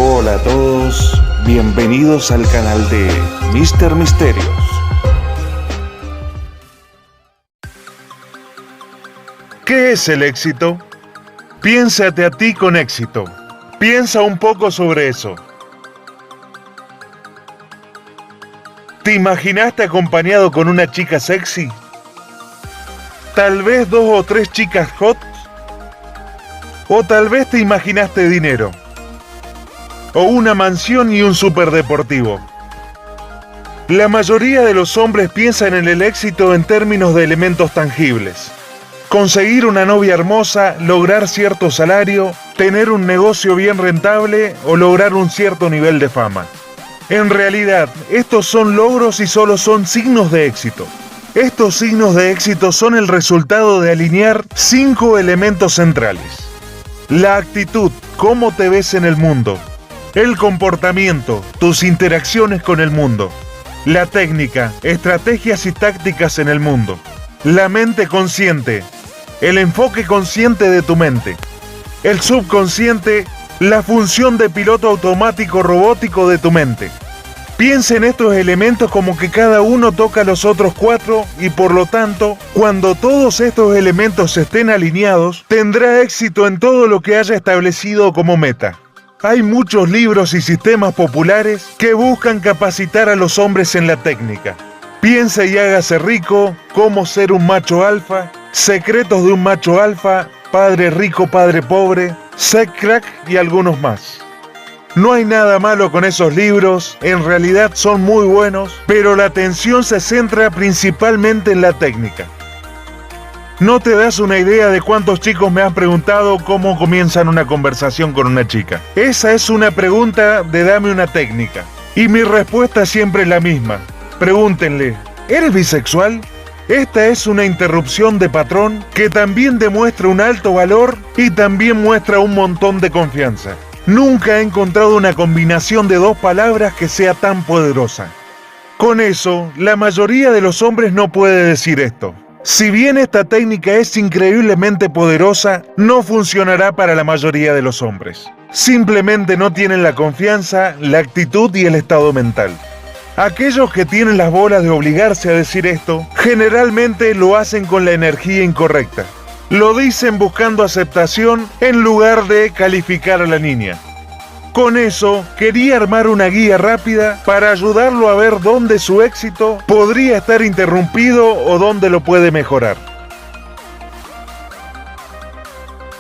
Hola a todos, bienvenidos al canal de Mr. Misterios. ¿Qué es el éxito? Piénsate a ti con éxito. Piensa un poco sobre eso. ¿Te imaginaste acompañado con una chica sexy? ¿Tal vez 2 o 3 chicas hot? ¿O tal vez te imaginaste dinero? ¿O una mansión y un superdeportivo? La mayoría de los hombres piensan en el éxito en términos de elementos tangibles. Conseguir una novia hermosa, lograr cierto salario, tener un negocio bien rentable o lograr un cierto nivel de fama. En realidad, estos son logros y solo son signos de éxito. Estos signos de éxito son el resultado de alinear 5 elementos centrales. La actitud, cómo te ves en el mundo. El comportamiento, tus interacciones con el mundo. La técnica, estrategias y tácticas en el mundo. La mente consciente, el enfoque consciente de tu mente. El subconsciente, la función de piloto automático robótico de tu mente. Piensa en estos elementos como que cada uno toca los otros 4 y por lo tanto, cuando todos estos elementos estén alineados, tendrá éxito en todo lo que haya establecido como meta. Hay muchos libros y sistemas populares que buscan capacitar a los hombres en la técnica. Piensa y hágase rico, cómo ser un macho alfa, secretos de un macho alfa, padre rico, padre pobre, Sec Crack y algunos más. No hay nada malo con esos libros, en realidad son muy buenos, pero la atención se centra principalmente en la técnica. No te das una idea de cuántos chicos me han preguntado cómo comienzan una conversación con una chica. Esa es una pregunta de dame una técnica. Y mi respuesta siempre es la misma. Pregúntenle, ¿eres bisexual? Esta es una interrupción de patrón que también demuestra un alto valor y también muestra un montón de confianza. Nunca he encontrado una combinación de 2 palabras que sea tan poderosa. Con eso, la mayoría de los hombres no puede decir esto. Si bien esta técnica es increíblemente poderosa, no funcionará para la mayoría de los hombres. Simplemente no tienen la confianza, la actitud y el estado mental. Aquellos que tienen las bolas de obligarse a decir esto, generalmente lo hacen con la energía incorrecta. Lo dicen buscando aceptación en lugar de calificar a la niña. Con eso, quería armar una guía rápida para ayudarlo a ver dónde su éxito podría estar interrumpido o dónde lo puede mejorar.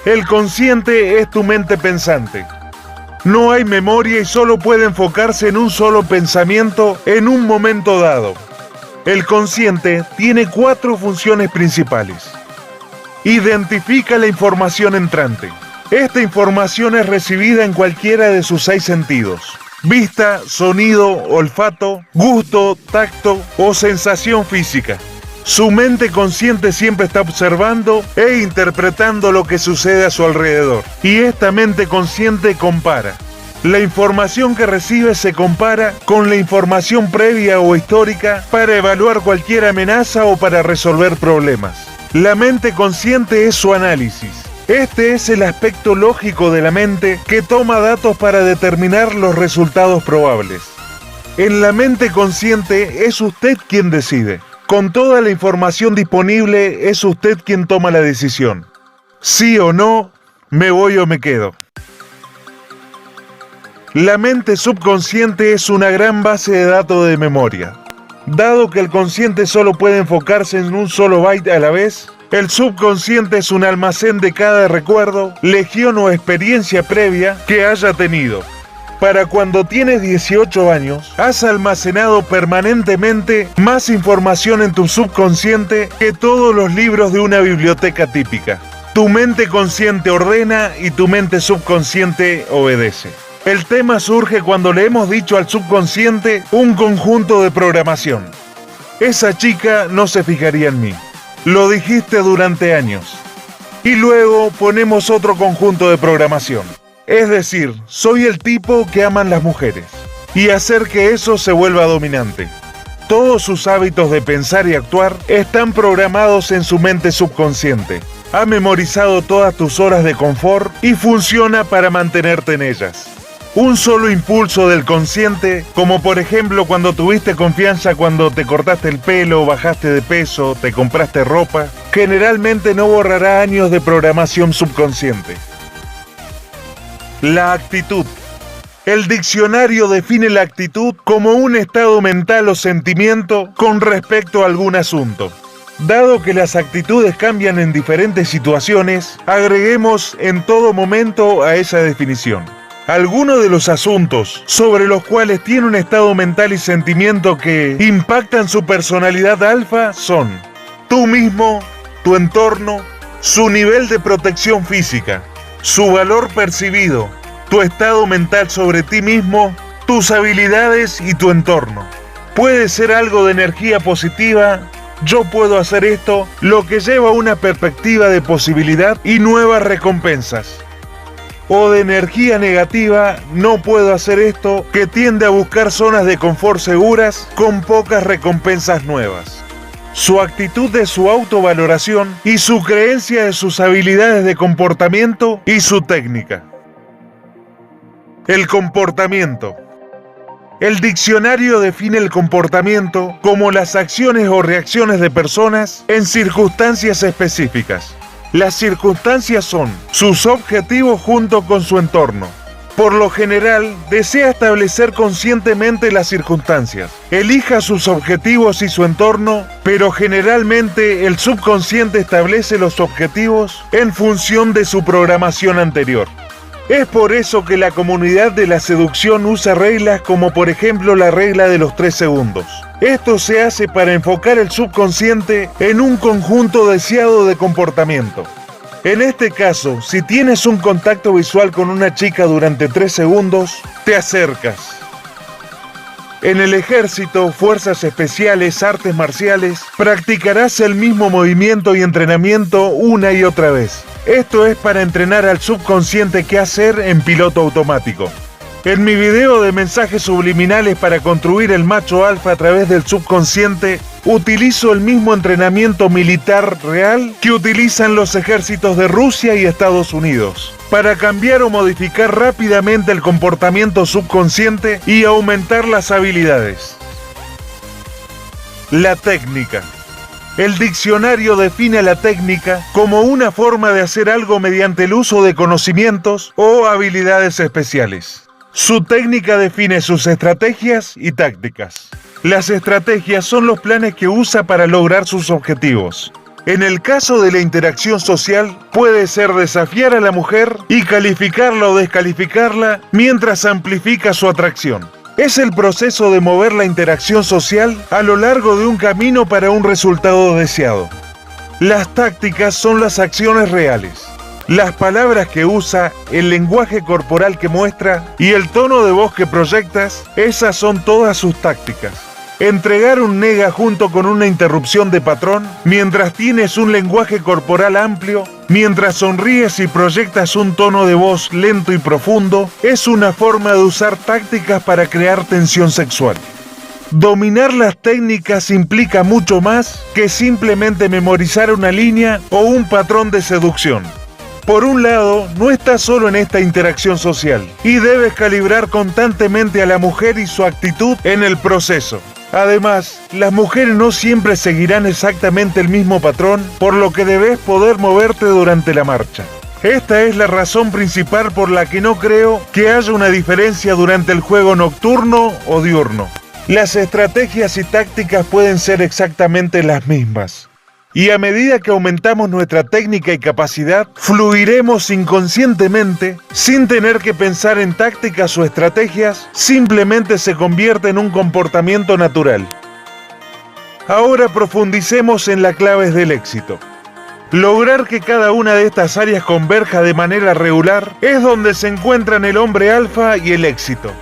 El consciente es tu mente pensante. No hay memoria y solo puede enfocarse en un solo pensamiento en un momento dado. El consciente tiene 4 funciones principales. Identifica la información entrante. Esta información es recibida en cualquiera de sus 6 sentidos. Vista, sonido, olfato, gusto, tacto o sensación física. Su mente consciente siempre está observando e interpretando lo que sucede a su alrededor. Y esta mente consciente compara. La información que recibe se compara con la información previa o histórica para evaluar cualquier amenaza o para resolver problemas. La mente consciente es su análisis. Este es el aspecto lógico de la mente que toma datos para determinar los resultados probables. En la mente consciente es usted quien decide. Con toda la información disponible es usted quien toma la decisión. Sí o no, me voy o me quedo. La mente subconsciente es una gran base de datos de memoria. Dado que el consciente solo puede enfocarse en un solo byte a la vez, el subconsciente es un almacén de cada recuerdo, legión o experiencia previa que haya tenido. Para cuando tienes 18 años, has almacenado permanentemente más información en tu subconsciente que todos los libros de una biblioteca típica. Tu mente consciente ordena y tu mente subconsciente obedece. El tema surge cuando le hemos dicho al subconsciente un conjunto de programación. Esa chica no se fijaría en mí. Lo dijiste durante años. Y luego ponemos otro conjunto de programación. Es decir, soy el tipo que aman las mujeres. Y hacer que eso se vuelva dominante. Todos sus hábitos de pensar y actuar están programados en su mente subconsciente. Ha memorizado todas tus horas de confort y funciona para mantenerte en ellas. Un solo impulso del consciente, como por ejemplo cuando tuviste confianza cuando te cortaste el pelo, bajaste de peso, te compraste ropa, generalmente no borrará años de programación subconsciente. La actitud. El diccionario define la actitud como un estado mental o sentimiento con respecto a algún asunto. Dado que las actitudes cambian en diferentes situaciones, agreguemos en todo momento a esa definición. Algunos de los asuntos sobre los cuales tiene un estado mental y sentimiento que impactan su personalidad alfa son tú mismo, tu entorno, su nivel de protección física, su valor percibido, tu estado mental sobre ti mismo, tus habilidades y tu entorno. Puede ser algo de energía positiva, yo puedo hacer esto, lo que lleva a una perspectiva de posibilidad y nuevas recompensas. O de energía negativa, no puedo hacer esto, que tiende a buscar zonas de confort seguras con pocas recompensas nuevas. Su actitud de su autovaloración y su creencia de sus habilidades de comportamiento y su técnica. El comportamiento. El diccionario define el comportamiento como las acciones o reacciones de personas en circunstancias específicas. Las circunstancias son sus objetivos junto con su entorno. Por lo general, desea establecer conscientemente las circunstancias. Elija sus objetivos y su entorno, pero generalmente el subconsciente establece los objetivos en función de su programación anterior. Es por eso que la comunidad de la seducción usa reglas como por ejemplo la regla de los 3 segundos. Esto se hace para enfocar el subconsciente en un conjunto deseado de comportamiento. En este caso, si tienes un contacto visual con una chica durante 3 segundos, te acercas. En el ejército, fuerzas especiales, artes marciales, practicarás el mismo movimiento y entrenamiento una y otra vez. Esto es para entrenar al subconsciente qué hacer en piloto automático. En mi video de mensajes subliminales para construir el macho alfa a través del subconsciente, utilizo el mismo entrenamiento militar real que utilizan los ejércitos de Rusia y Estados Unidos, para cambiar o modificar rápidamente el comportamiento subconsciente y aumentar las habilidades. La técnica. El diccionario define la técnica como una forma de hacer algo mediante el uso de conocimientos o habilidades especiales. Su técnica define sus estrategias y tácticas. Las estrategias son los planes que usa para lograr sus objetivos. En el caso de la interacción social, puede ser desafiar a la mujer y calificarla o descalificarla mientras amplifica su atracción. Es el proceso de mover la interacción social a lo largo de un camino para un resultado deseado. Las tácticas son las acciones reales. Las palabras que usa, el lenguaje corporal que muestra y el tono de voz que proyectas, esas son todas sus tácticas. Entregar un nega junto con una interrupción de patrón, mientras tienes un lenguaje corporal amplio, mientras sonríes y proyectas un tono de voz lento y profundo, es una forma de usar tácticas para crear tensión sexual. Dominar las técnicas implica mucho más que simplemente memorizar una línea o un patrón de seducción. Por un lado, no estás solo en esta interacción social y debes calibrar constantemente a la mujer y su actitud en el proceso. Además, las mujeres no siempre seguirán exactamente el mismo patrón, por lo que debes poder moverte durante la marcha. Esta es la razón principal por la que no creo que haya una diferencia durante el juego nocturno o diurno. Las estrategias y tácticas pueden ser exactamente las mismas. Y a medida que aumentamos nuestra técnica y capacidad, fluiremos inconscientemente, sin tener que pensar en tácticas o estrategias, simplemente se convierte en un comportamiento natural. Ahora profundicemos en las claves del éxito. Lograr que cada una de estas áreas converja de manera regular es donde se encuentran el hombre alfa y el éxito.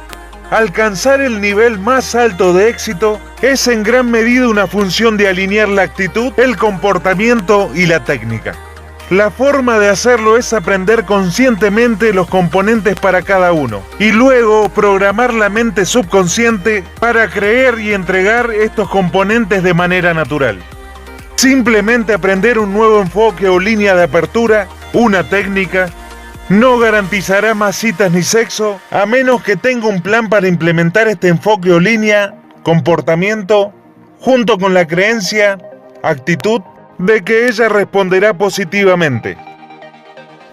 Alcanzar el nivel más alto de éxito es en gran medida una función de alinear la actitud, el comportamiento y la técnica. La forma de hacerlo es aprender conscientemente los componentes para cada uno y luego programar la mente subconsciente para creer y entregar estos componentes de manera natural. Simplemente aprender un nuevo enfoque o línea de apertura, una técnica, No garantizará más citas ni sexo, a menos que tenga un plan para implementar este enfoque o línea, comportamiento, junto con la creencia, actitud, de que ella responderá positivamente.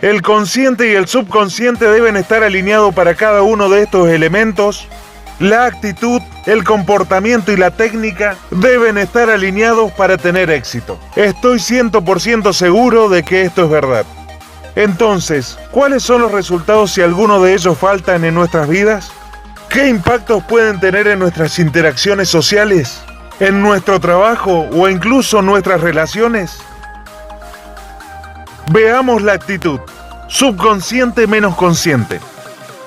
El consciente y el subconsciente deben estar alineados para cada uno de estos elementos. La actitud, el comportamiento y la técnica deben estar alineados para tener éxito. Estoy 100% seguro de que esto es verdad. Entonces, ¿cuáles son los resultados si alguno de ellos faltan en nuestras vidas? ¿Qué impactos pueden tener en nuestras interacciones sociales, en nuestro trabajo o incluso nuestras relaciones? Veamos la actitud. Subconsciente menos consciente.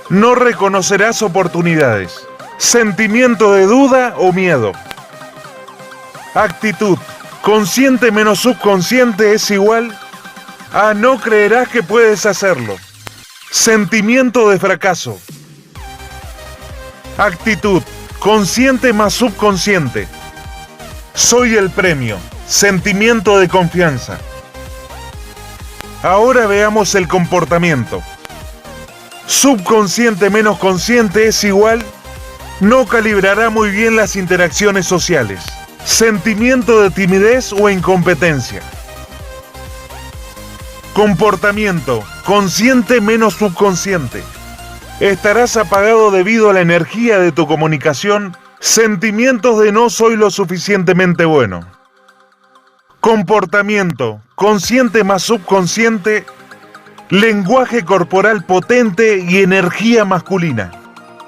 No reconocerás oportunidades. Sentimiento de duda o miedo. Actitud. Consciente menos subconsciente es igual a no creerás que puedes hacerlo. Sentimiento de fracaso. Actitud. Consciente más subconsciente. Soy el premio. Sentimiento de confianza. Ahora veamos el comportamiento. Subconsciente menos consciente es igual, no calibrará muy bien las interacciones sociales. Sentimiento de timidez o incompetencia. Comportamiento, consciente menos subconsciente. Estarás apagado debido a la energía de tu comunicación, sentimientos de no soy lo suficientemente bueno. Comportamiento, consciente más subconsciente, lenguaje corporal potente y energía masculina.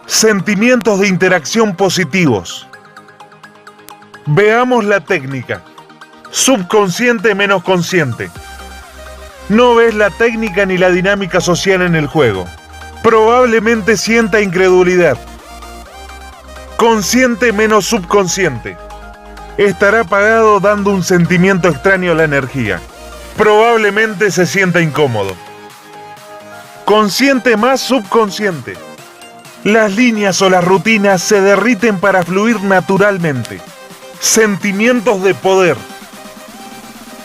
Sentimientos de interacción positivos. Veamos la técnica. Subconsciente menos consciente. No ves la técnica ni la dinámica social en el juego. Probablemente sienta incredulidad. Consciente menos subconsciente. Estará apagado dando un sentimiento extraño a la energía. Probablemente se sienta incómodo. Consciente más subconsciente. Las líneas o las rutinas se derriten para fluir naturalmente. Sentimientos de poder.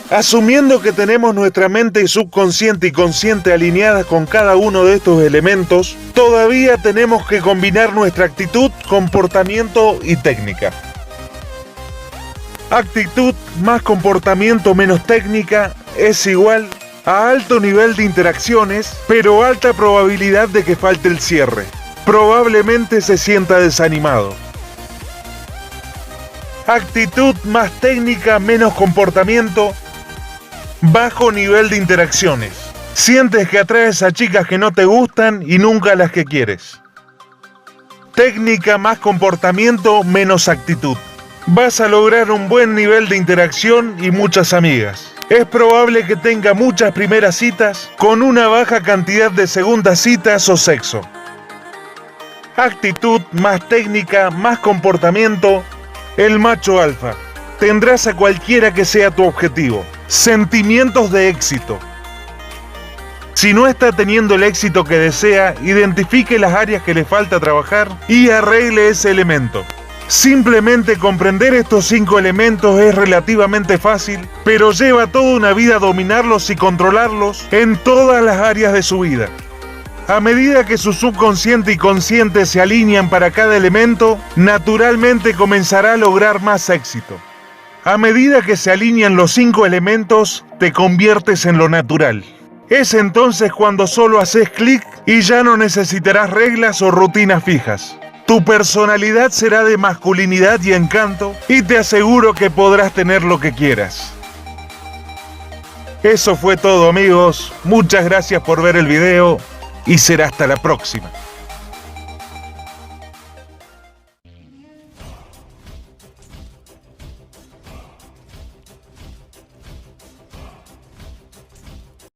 Asumiendo que tenemos nuestra mente subconsciente y consciente alineadas con cada uno de estos elementos, todavía tenemos que combinar nuestra actitud, comportamiento y técnica. Actitud más comportamiento menos técnica es igual a alto nivel de interacciones, pero alta probabilidad de que falte el cierre. Probablemente se sienta desanimado. Actitud más técnica menos comportamiento, bajo nivel de interacciones. Sientes que atraes a chicas que no te gustan y nunca las que quieres. Técnica más comportamiento menos actitud. Vas a lograr un buen nivel de interacción y muchas amigas. Es probable que tenga muchas primeras citas con una baja cantidad de segundas citas o sexo. Actitud más técnica más comportamiento, el macho alfa. Tendrás a cualquiera que sea tu objetivo. Sentimientos de éxito. Si no está teniendo el éxito que desea, identifique las áreas que le falta trabajar y arregle ese elemento. Simplemente comprender estos 5 elementos es relativamente fácil, pero lleva toda una vida dominarlos y controlarlos en todas las áreas de su vida. A medida que su subconsciente y consciente se alinean para cada elemento, naturalmente comenzará a lograr más éxito. A medida que se alinean los 5 elementos, te conviertes en lo natural. Es entonces cuando solo haces clic y ya no necesitarás reglas o rutinas fijas. Tu personalidad será de masculinidad y encanto y te aseguro que podrás tener lo que quieras. Eso fue todo, amigos. Muchas gracias por ver el video y será hasta la próxima.